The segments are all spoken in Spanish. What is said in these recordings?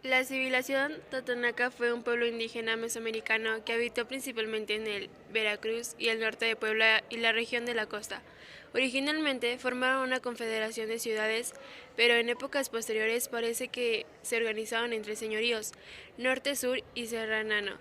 La civilización totonaca fue un pueblo indígena mesoamericano que habitó principalmente en el Veracruz y el norte de Puebla y la región de la costa. Originalmente formaron una confederación de ciudades, pero en épocas posteriores parece que se organizaron entre señoríos, norte, sur y serranano.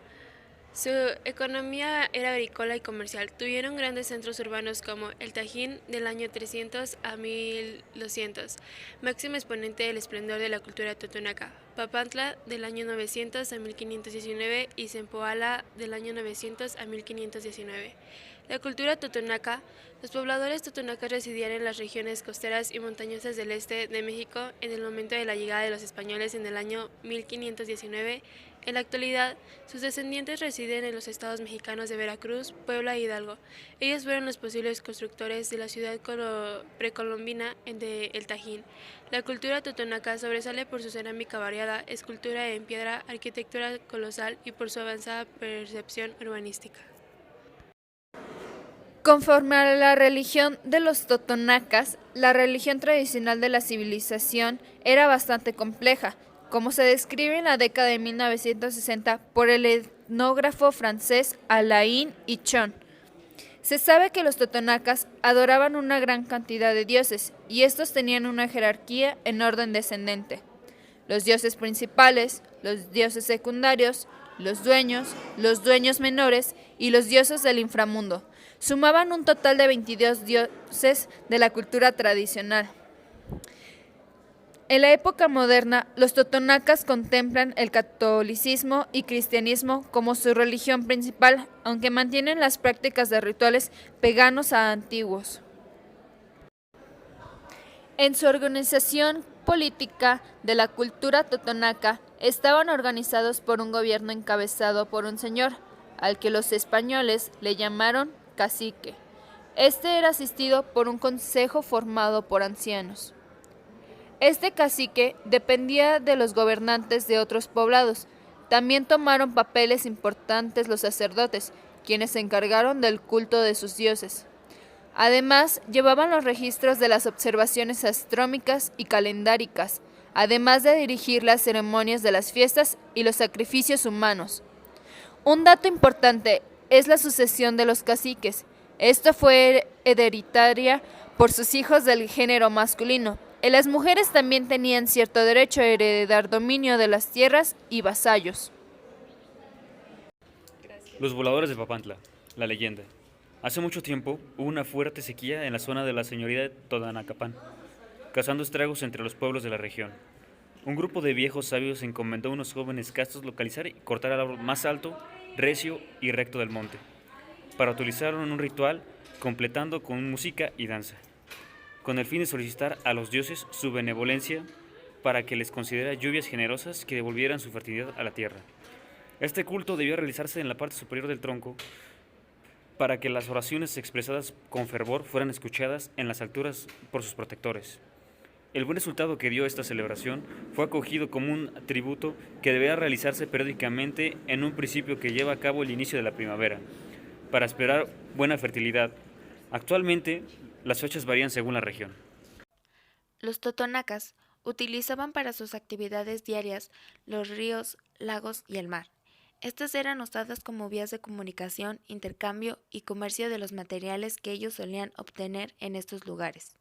Su economía era agrícola y comercial. Tuvieron grandes centros urbanos como el Tajín del año 300 a 1200, máximo exponente del esplendor de la cultura totonaca, Papantla del año 900 a 1519 y Zempoala del año 900 a 1519. La cultura totonaca. Los pobladores totonacas residían en las regiones costeras y montañosas del este de México en el momento de la llegada de los españoles en el año 1519. En la actualidad, sus descendientes residen en los estados mexicanos de Veracruz, Puebla e Hidalgo. Ellos fueron los posibles constructores de la ciudad precolombina de El Tajín. La cultura totonaca sobresale por su cerámica variada, escultura en piedra, arquitectura colosal y por su avanzada percepción urbanística. Conforme a la religión de los totonacas, la religión tradicional de la civilización era bastante compleja, como se describe en la década de 1960 por el etnógrafo francés Alain Ichon. Se sabe que los totonacas adoraban una gran cantidad de dioses, y estos tenían una jerarquía en orden descendente. Los dioses principales, los dioses secundarios, los dueños menores y los dioses del inframundo. Sumaban un total de 22 dioses de la cultura tradicional. En la época moderna, los totonacas contemplan el catolicismo y cristianismo como su religión principal, aunque mantienen las prácticas de rituales paganos a antiguos. En su organización política de la cultura totonaca estaban organizados por un gobierno encabezado por un señor, al que los españoles le llamaron cacique. Este era asistido por un consejo formado por ancianos. Este cacique dependía de los gobernantes de otros poblados. También tomaron papeles importantes los sacerdotes, quienes se encargaron del culto de sus dioses. Además, llevaban los registros de las observaciones astronómicas y calendáricas, además de dirigir las ceremonias de las fiestas y los sacrificios humanos. Un dato importante es la sucesión de los caciques. Esto fue hereditaria por sus hijos del género masculino. Las mujeres también tenían cierto derecho a heredar dominio de las tierras y vasallos. Los voladores de Papantla, la leyenda. Hace mucho tiempo hubo una fuerte sequía en la zona de la señoría de Todanacapán, causando estragos entre los pueblos de la región. Un grupo de viejos sabios encomendó a unos jóvenes castos localizar y cortar el árbol más alto, recio y recto del monte, para utilizarlo en un ritual, completando con música y danza, con el fin de solicitar a los dioses su benevolencia para que les concediera lluvias generosas que devolvieran su fertilidad a la tierra. Este culto debió realizarse en la parte superior del tronco para que las oraciones expresadas con fervor fueran escuchadas en las alturas por sus protectores. El buen resultado que dio esta celebración fue acogido como un tributo que deberá realizarse periódicamente en un principio que lleva a cabo el inicio de la primavera, para esperar buena fertilidad. Actualmente, las fechas varían según la región. Los totonacas utilizaban para sus actividades diarias los ríos, lagos y el mar. Estas eran usadas como vías de comunicación, intercambio y comercio de los materiales que ellos solían obtener en estos lugares.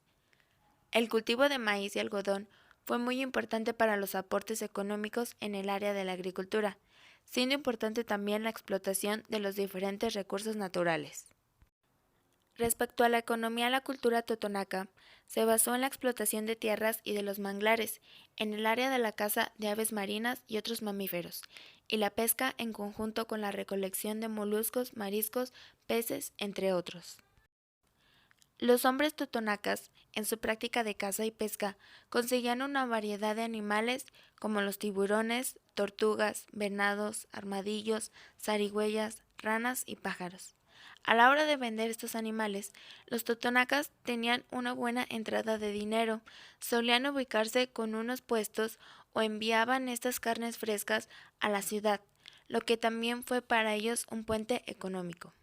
El cultivo de maíz y algodón fue muy importante para los aportes económicos en el área de la agricultura, siendo importante también la explotación de los diferentes recursos naturales. Respecto a la economía, la cultura totonaca se basó en la explotación de tierras y de los manglares, en el área de la caza de aves marinas y otros mamíferos, y la pesca en conjunto con la recolección de moluscos, mariscos, peces, entre otros. Los hombres totonacas, en su práctica de caza y pesca, conseguían una variedad de animales como los tiburones, tortugas, venados, armadillos, zarigüeyas, ranas y pájaros. A la hora de vender estos animales, los totonacas tenían una buena entrada de dinero, solían ubicarse con unos puestos o enviaban estas carnes frescas a la ciudad, lo que también fue para ellos un puente económico.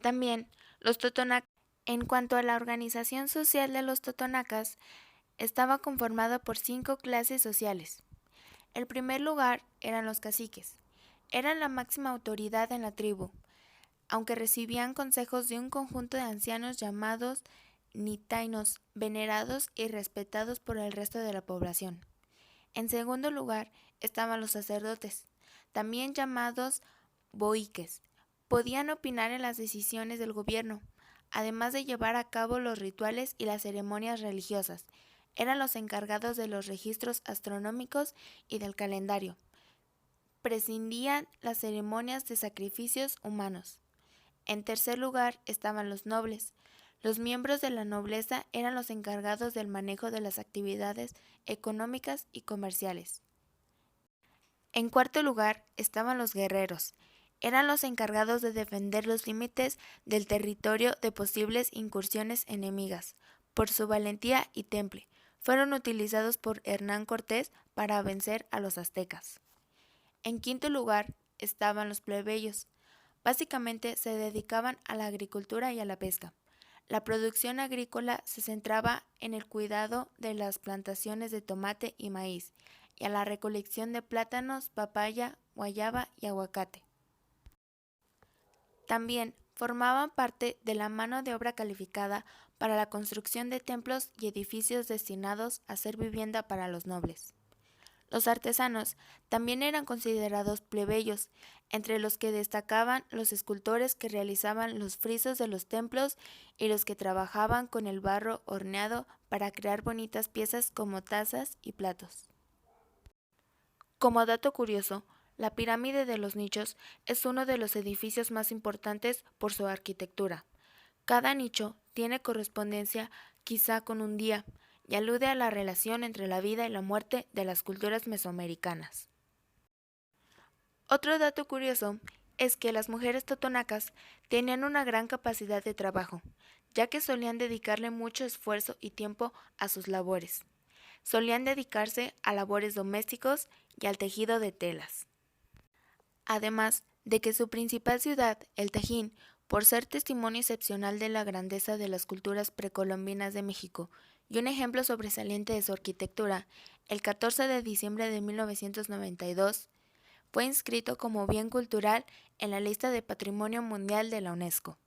También, los totonacas, en cuanto a la organización social de los totonacas, estaba conformado por 5 clases sociales. El primer lugar eran los caciques. Eran la máxima autoridad en la tribu, aunque recibían consejos de un conjunto de ancianos llamados nitainos, venerados y respetados por el resto de la población. En segundo lugar estaban los sacerdotes, también llamados boiques. Podían opinar en las decisiones del gobierno, además de llevar a cabo los rituales y las ceremonias religiosas. Eran los encargados de los registros astronómicos y del calendario. Presidían las ceremonias de sacrificios humanos. En tercer lugar estaban los nobles. Los miembros de la nobleza eran los encargados del manejo de las actividades económicas y comerciales. En cuarto lugar estaban los guerreros. Eran los encargados de defender los límites del territorio de posibles incursiones enemigas. Por su valentía y temple, fueron utilizados por Hernán Cortés para vencer a los aztecas. En quinto lugar estaban los plebeyos. Básicamente se dedicaban a la agricultura y a la pesca. La producción agrícola se centraba en el cuidado de las plantaciones de tomate y maíz, y a la recolección de plátanos, papaya, guayaba y aguacate. También formaban parte de la mano de obra calificada para la construcción de templos y edificios destinados a ser vivienda para los nobles. Los artesanos también eran considerados plebeyos, entre los que destacaban los escultores que realizaban los frisos de los templos y los que trabajaban con el barro horneado para crear bonitas piezas como tazas y platos. Como dato curioso, la pirámide de los nichos es uno de los edificios más importantes por su arquitectura. Cada nicho tiene correspondencia quizá con un día, y alude a la relación entre la vida y la muerte de las culturas mesoamericanas. Otro dato curioso es que las mujeres totonacas tenían una gran capacidad de trabajo, ya que solían dedicarle mucho esfuerzo y tiempo a sus labores. Solían dedicarse a labores domésticos y al tejido de telas. Además de que su principal ciudad, el Tajín, por ser testimonio excepcional de la grandeza de las culturas precolombinas de México y un ejemplo sobresaliente de su arquitectura, el 14 de diciembre de 1992 fue inscrito como bien cultural en la lista de Patrimonio Mundial de la UNESCO.